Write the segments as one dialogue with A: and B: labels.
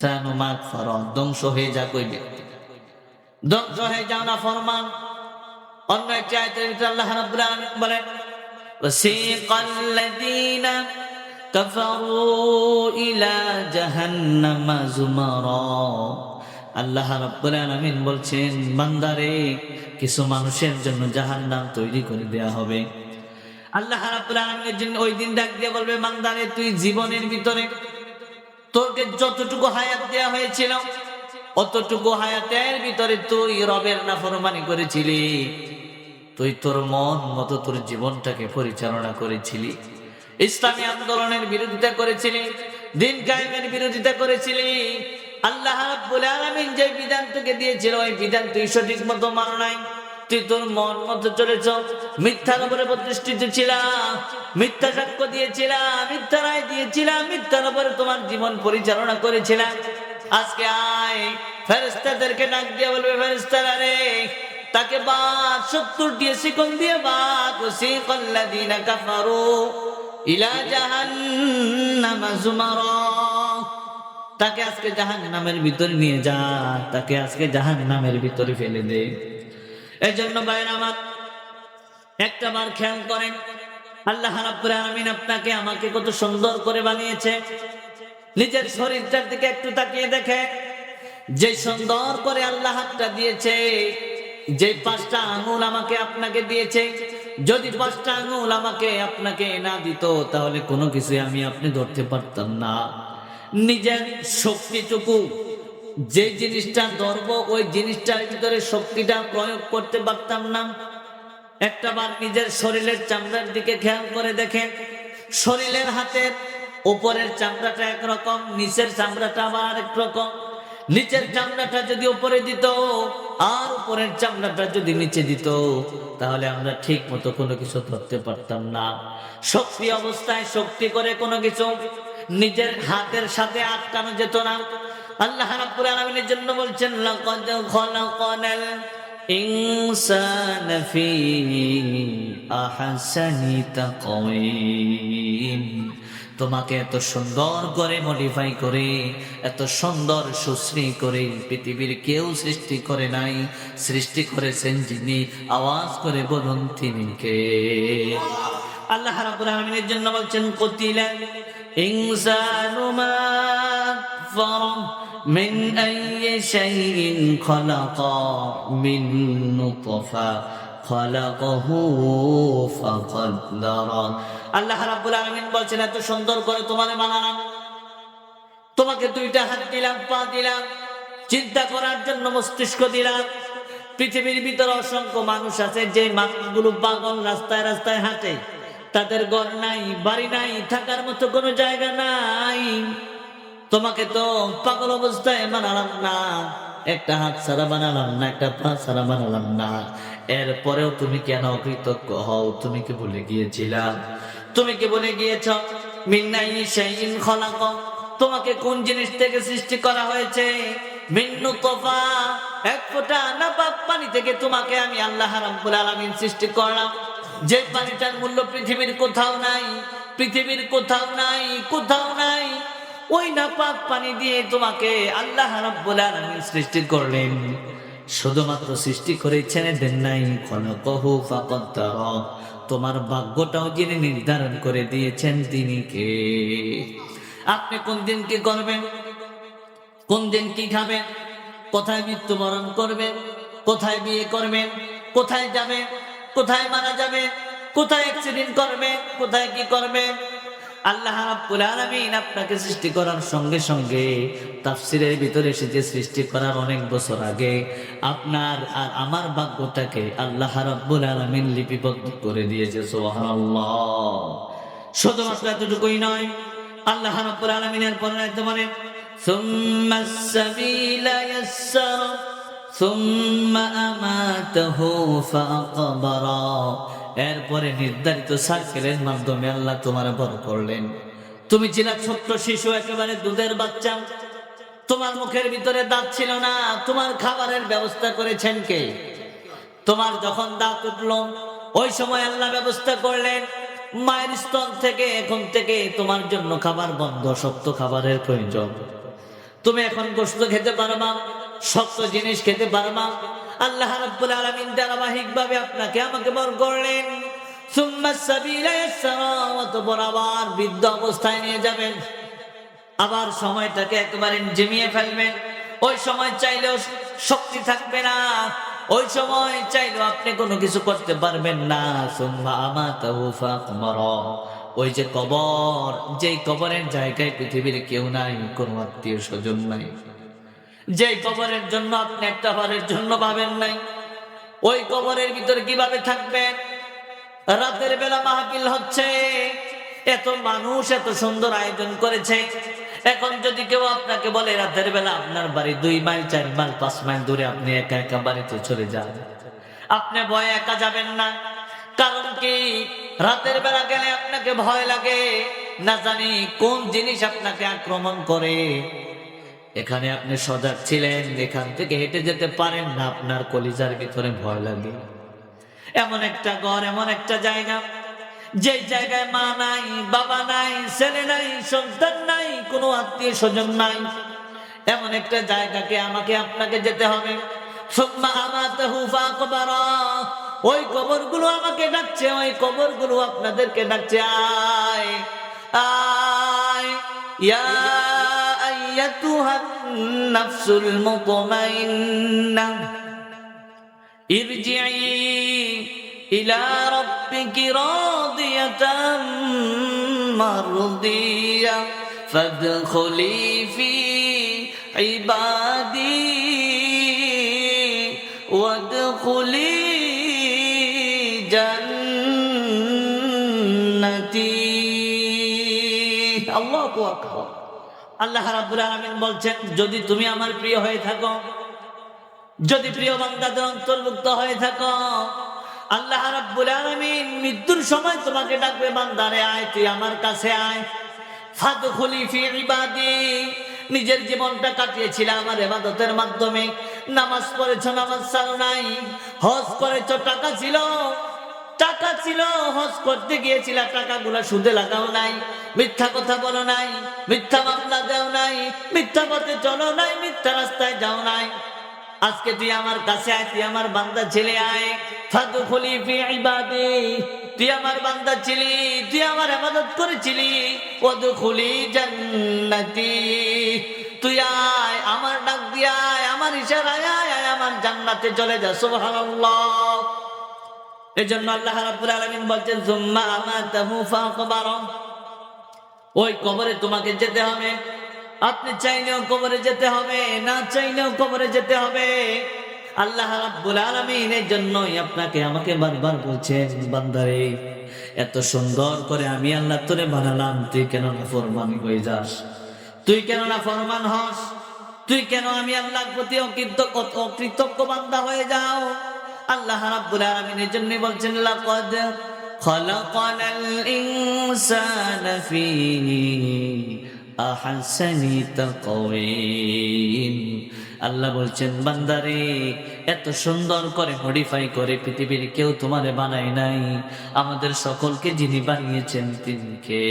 A: ধ্বংস হয়ে যা কই ব্যক্তি, ধ্বংস হয়ে যাও না ফরমান। অন্য একটি আয়াতের ভিতরে আল্লাহ রাব্বুল আলামিন বলেন ওয়াসিকাল্লাযীনা কাফারু ইলা জাহান্নামা যুমারা। আল্লাহ রাব্বুল আলামিন বলছেন, বান্দারে কিছু মানুষের জন্য জাহান্নাম তৈরি করে দেয়া হবে। আল্লাহ রাব্বুল আলামিনের জন্য ওই দিন ডাক দিয়ে বলবে, বান্দারে তুই জীবনের ভিতরে তোকে যতটুকু হায়াত দেয়া হয়েছিল অতটুকু হায়াতের ভিতরে তুই রবের নাফরমানি করেছিলি, তুই তোর মন মতো তোর জীবনটাকে পরিচালনা করেছিলি, ইসলামী আন্দোলনের বিরোধিতা করেছিলি, দিন কায়েমের বিরোধিতা করেছিলি। আল্লাহ রাব্বুল আলামিন যে বিধান তোকে দিয়েছিল ওই বিধান তুই সঠিক মতো মানো নাই, তুই তোর মন মতো চলেছ, মিথ্যার উপরে প্রতিষ্ঠিত ছিলাম, মিথ্যা সাক্ষ্য দিয়েছিলাম, মিথ্যা রায় দিয়েছিলাম, মিথ্যার উপরে তোমার জীবন পরিচালনা করেছিলাম। আজকে আয় ফেরেশতাদেরকে ডাক দিয়ে বলবে, ফেরেশতারা রে তাকে বাদ 70 দিয়ে শিকল দিয়ে বাদ। ওয়াসিকাল্লাযীনা কাফারু ইলা জাহান্নামা যুমারা। তাকে আজকে জাহান্নামের ভিতরে নিয়ে যা, তাকে আজকে জাহান্নামের ভিতরে ফেলে দে। এজন্য ভাইরা আমার একটা বার খেয়াল করেন, আল্লাহ রাব্বুল আলামিন আপনাকে আমাকে কত সুন্দর করে বানিয়েছে। নিজের শরীরটার দিকে একটু তাকিয়ে দেখে, যে সুন্দর করে আল্লাহ হাতটা দিয়েছে, যে 5টা আঙ্গুল আমাকে আপনাকে দিয়েছে, যদি 5টা আঙ্গুল আমাকে আপনাকে না দিত তাহলে কোনো কিছু আমি আপনি ধরতে পারতাম না। নিজের শক্তিটুকু যে জিনিসটা ধরবো ওই জিনিসটার ভিতরে শক্তিটা প্রয়োগ করতে পারতাম না। একটা বার নিজের শরীরের চামড়ার দিকে খেয়াল করে দেখেন, শরীরের হাতের উপরের চামড়াটা একরকম, নিচের চামড়াটা আবার আরেক রকম। নিচের চামড়াটা যদি উপরে দিত আর উপরের চামড়াটা যদি নিচে দিত তাহলে আমরা ঠিক মতো কোনো কিছু ধরতে পারতাম না। শক্তি অবস্থায় শক্তি করে কোনো কিছু নিজের হাতের সাথে আটকানো যেত না। আল্লাহ রাব্বুল আলামিনের জন্য বলছেন, লাকাদ খালাকানাল ইনসানা ফি আহসানি তাকওয়িম। তোমাকে এত সুন্দর করে মডিফাই করে, এত সুন্দর সুশ্রী করে পৃথিবীর কেউ সৃষ্টি করে নাই। সৃষ্টি করেছেন যিনি, আওয়াজ করে বলুন তিনি কে? আল্লাহ রাব্বুল আলামিনের জন্য বলছেন, কুতিলাল ইনসানু মা আকফারা মিন আইয়ি শাইইন খালাকা মিন নুতফা খালাকাহু ফাকাদ্দারা। আল্লাহ রাব্বুল আলামিন বলছেন, এত সুন্দর করে তোমারে বানালাম, তোমাকে 2টা হাত দিলাম, পা দিলাম, চিন্তা করার জন্য মস্তিষ্ক দিলাম। পৃথিবীর ভিতরে অসংখ্য মানুষ আছে যে মানুষগুলো পাগল, রাস্তায় রাস্তায় হাঁটে, তাদের ঘর নাই, বাড়ি নাই, থাকার মতো কোনো জায়গা নাই। তোমাকে তো পাগল অবস্থায় বানালাম না, একটা হাত ছাড়া বানালাম না, একটা পা ছাড়া বানালাম না। এরপরেও তুমি কেন অকৃতজ্ঞ হও? তুমি কি ভুলে গিয়েছিলা? তুমি কি বলে গিয়েছ মিন আইয়ি শাইইন খালাক? তোমাকে কোন জিনিস থেকে সৃষ্টি করা হয়েছে? মিন নুতফা, এক ফোঁটা নাপাক পানি থেকে তোমাকে আমি আল্লাহ রাব্বুল আলামিন সৃষ্টি করলাম, যে পানিটার মূল্য পৃথিবীর কোথাও নাই, পৃথিবীর কোথাও নাই, কোথাও নাই। ওই নাপাক পানি দিয়ে তোমাকে আল্লাহ রাব্বুল আলামিন সৃষ্টি করলেন। শুধুমাত্র সৃষ্টি করেছেন, দেন নাই খালাকাহু ফাকাদ্দারা। তোমার ভাগ্যটাও যিনি নির্ধারণ করে দিয়েছেন তিনি কে? আপনি কোন দিন কি করবেন, কোন দিন কি খাবেন, কোথায় মৃত্যুবরণ করবেন, কোথায় বিয়ে করবেন, কোথায় যাবেন, কোথায় মারা যাবেন, কোথায় অ্যাক্সিডেন্ট করবেন, কোথায় কি করবেন, আল্লাহ রাব্বুল আলামিন আপনাকে সৃষ্টি করার সঙ্গে সঙ্গে তাফসীরের ভিতরে এসেছে সৃষ্টি করার অনেক বছর আগে আপনার আর আমার ভাগ্যটাকে আল্লাহ রাব্বুল আলামিন লিপিবদ্ধ করে দিয়েছে। সুবহানাল্লাহ। শুধুমাত্র এতটুকুই নয়, আল্লাহ রাব্বুল আলামিনের পরে বলেন, সুম্মাস সাবিলা ইয়াসসারা সুম্মা আমাতাহু ফাআকবারা। এরপরে নির্ধারিত সার্কেলের মাধ্যমে আল্লাহ তোমার বড় করলেন। তুমি ছিলা ছোট্ট শিশু, একেবারে দুধের বাচ্চা, তোমার মুখের ভিতরে দাঁত ছিল না, তোমার খাবারের ব্যবস্থা করেছেন কে? তোমার যখন দাঁত উঠল ওই সময় আল্লাহ ব্যবস্থা করলেন, মায়ের স্তন থেকে এখন থেকে তোমার জন্য খাবার বন্ধ, শক্ত খাবারের প্রয়োজন। তুমি এখন গোশত খেতে পারবা, শক্ত জিনিস খেতে পারবা। আল্লাহ রাব্বুল আলামিন ধারাবাহিকভাবে আপনাকে আমাকে বর করলেন। সুম্মা সাবিলা ইয়াসসারা, অতঃপর আবার বৃদ্ধ অবস্থায় নিয়ে যাবেন, আবার সময়টাকে একেবারে জিমিয়ে ফেলবেন। ওই সময় চাইলেও শক্তি থাকবে না, ওই সময় চাইলেও আপনি কোনো কিছু করতে পারবেন না। সুম্মা আমাতাহু ফাকবারা, ওই যে কবর, যেই কবরের জায়গায় পৃথিবীর কেউ নাই, কোনো আত্মীয় স্বজন নাই, যেই কবরের জন্য আপনি একটা বারের জন্য পাবেন নাই, ওই কবরের ভিতরে কিভাবে থাকবেন? রাতের বেলা মাহফিল হচ্ছে, এত মানুষ এত সুন্দর আয়োজন করেছে। এখন যদি কেউ আপনাকে বলে রাতের বেলা আপনার বাড়ি 2 মাইল 4 মাইল 5 মাইল দূরে, আপনি একা একা বাড়িতে চলে যান, আপনি ভয়ে একা যাবেন না। কারণ কি? রাতের বেলা গেলে আপনাকে ভয় লাগে, না জানি কোন জিনিস আপনাকে আক্রমণ করে। এখানে আপনি সজাগ ছিলেন, এখান থেকে হেঁটে যেতে পারেন না, আপনার কলিজার ভিতরে ভয় লাগে। এমন একটা ঘর, এমন একটা জায়গা, যে জায়গায় মা নাই, বাবা নাই, ছেলে নাই, সন্তান নাই, কোনো আত্মীয় স্বজন নাই, এমন একটা জায়গাকে আমাকে আপনাকে যেতে হবে। সুম্মা আমাতাহু ফাকবারা, ওই কবরগুলো আমাকে ডাকছে, ওই কবরগুলো আপনাদেরকে ডাকছে, আয় আয় ইয়া আইয়াতুহান নাফসুল মুতমাইন্নাহ ইরজিই ইলা রাব্বিকি রাদিয়াতাম মারদিয়া ফাদখুলি ফি ইবাদি ওয়াদখুলি জান্নাতি। আল্লাহু আকবার। আল্লাহ রাব্বুল আলামিন বলছেন, যদি তুমি আমার প্রিয় হয়ে থাকো, যদি প্রিয় বান্দাদের অন্তর্ভুক্ত হয়ে থাকো, আল্লাহ রাব্বুল আলামিন মৃত্যুর সময় তোমাকে ডাকবে, বান্দারে আয়, তুই আমার কাছে আয়। ফাদখুলি ফি ইবাদি, নিজের জীবনটা কাটিয়েছিলে আমার ইবাদতের মাধ্যমে, নামাজ পড়েছো, নামাজ ছাড়ো নাই, হজ করেছো, টাকা ছিল, হজ করতে গিয়েছিল, টাকাগুলা সুদে লাগাও নাই, মিথ্যা কথা বলো নাই, মিথ্যা মামলা দেও নাই, মিথ্যা পথে চলো নাই, মিথ্যা রাস্তায় যাও নাই। আজকে তুই আমার কাছে আয়, তুই আমার বান্দা ছেলে, আয়। ফাদখুলি ফি ইবাদি, তুই আমার বান্দা ছিলি, তুই আমার ইবাদত করেছিলি, ওয়াদখুলি জান্নাতি, তুই আয়, আমার ডাক দিয়ে আয়, আমার ইশারায় আয়, আমার জান্নাতে চলে যা। সুবহানাল্লাহ। এজন্য আল্লাহ রাব্বুল আলামিন বলছেন, সুম্মা আমাতাহু ফাকবারা, ওই কবরে তোমাকে যেতে হবে। আপনি চাইলেও কবরে যেতে হবে, না চাইলেও কবরে যেতে হবে। আল্লাহ রাব্বুল আলামিন এর জন্যই আপনাকে আমাকে বারবার বলছেন, বান্দারে এত সুন্দর করে আমি আল্লাহ তোরে বানালাম, তুই কেন নাফরমান হয়ে যাস? তুই কেন নাফরমান হস? তুই কেন আমি আল্লাহর প্রতি অকৃতজ্ঞ বান্দা হয়ে যাও? আল্লাহ রাব্বুল আলামিন এর জন্য বলছেন, লাকাদ খালাকানাল ইনসানা ফি আহসানি তাকওয়িম। আল্লাহ বলছেন, বান্দারে এত সুন্দর করে মডিফাই করে পৃথিবীর কেউ তোমারে বানায় নাই, আমাদের সকলকে যিনি বানিয়েছেন তিনি কে?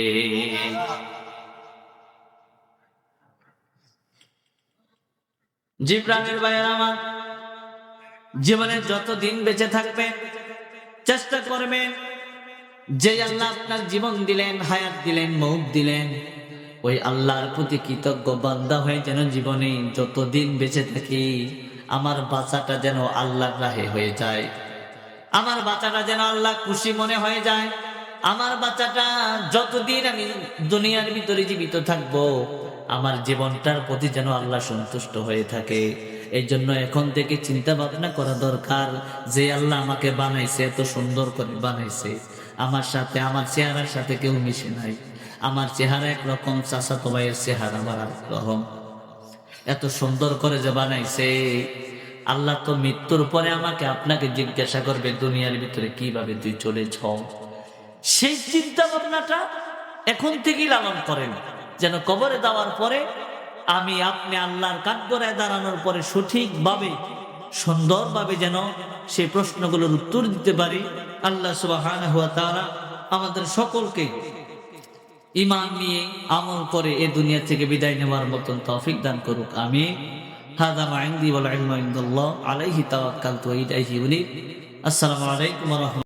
A: জি প্রাণের ভাইয়েরা আমার, জীবনে যতদিন বেঁচে থাকবেন চেষ্টা করবেন, যে আল্লাহ আপনার জীবন দিলেন, হায়াত দিলেন, মৌত দিলেন, ওই আল্লাহর প্রতি কৃতজ্ঞ বান্দা হয়ে যেন জীবনে যতদিন বেঁচে থাকি আমার বাঁচাটা যেন আল্লাহর রাহে হয়ে যায়, আমার বাঁচাটা যেন আল্লাহ খুশি মনে হয়ে যায়। আমার বাচ্চাটা যতদিন আমি দুনিয়ার ভিতরে জীবিত থাকবো, আমার জীবনটার প্রতি যেন আল্লাহ সন্তুষ্ট হয়ে থাকে। এই জন্য এখন থেকে চিন্তা ভাবনা করা দরকার, যে আল্লাহ আমাকে বানাইছে, এত সুন্দর করে বানাইছে, আমার সাথে, আমার চেহারার সাথে কেউ মিশে নাই, আমার চেহারা একরকম, চাচাতো ভাইয়ের চেহারা আমার একরকম, এত সুন্দর করে যে বানাইছে। আল্লাহ তো মৃত্যুর পরে আমাকে আপনাকে জিজ্ঞাসা করবে, দুনিয়ার ভিতরে কিভাবে তুই চলেছ। সেই চিন্তা ভাবনাটা এখন থেকেই লালন করেন, যেন কবরে দেওয়ার পরে আমি আপনি আল্লাহর কাঠগড়ায় দাঁড়ানোর পরে সঠিকভাবে সুন্দরভাবে যেন সেই প্রশ্নগুলোর উত্তর দিতে পারি। আল্লাহ সুবহানাহু ওয়া তাআলা আমাদের সকলকে ঈমান নিয়ে আমল করে এই দুনিয়া থেকে বিদায় নেওয়ার মতন তৌফিক দান করুক। আমিন। হাযা মা ইনদি ওয়াল ইলমু ইনদাল্লাহ আলাইহি তাওয়াক্কালতু ওয়া ইলাইহি উনীব। আসসালামু আলাইকুম ওয়া রাহমাতুল্লাহ।